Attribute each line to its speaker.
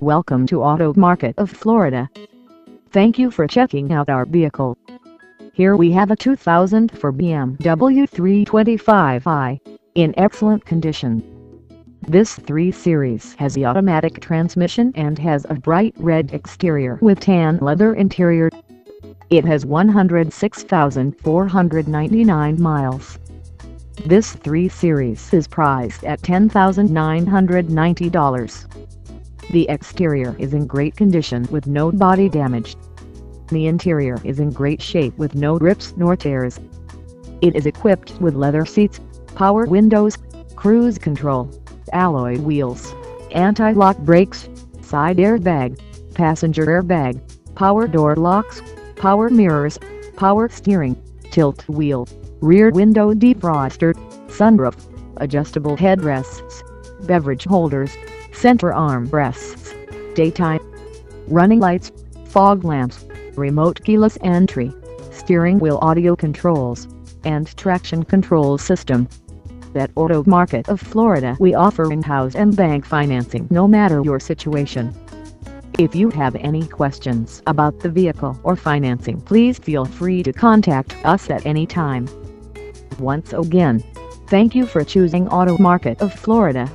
Speaker 1: Welcome to Auto Market of Florida. Thank you for checking out our vehicle. Here we have a 2004 BMW 325i, in excellent condition. This 3 Series has the automatic transmission and has a bright red exterior with tan leather interior. It has 106,499 miles. This 3 Series is priced at $10,990. The exterior is in great condition with no body damage. The interior is in great shape with no rips nor tears. It is equipped with leather seats, power windows, cruise control, alloy wheels, anti-lock brakes, side airbag, passenger airbag, power door locks, power mirrors, power steering, tilt wheel, rear window defroster, sunroof, adjustable headrests, beverage holders, center armrests, daytime running lights, fog lamps, remote keyless entry, steering wheel audio controls, and traction control system. At Auto Market of Florida we offer in-house and bank financing no matter your situation. If you have any questions about the vehicle or financing, please feel free to contact us at any time. Once again, thank you for choosing Auto Market of Florida.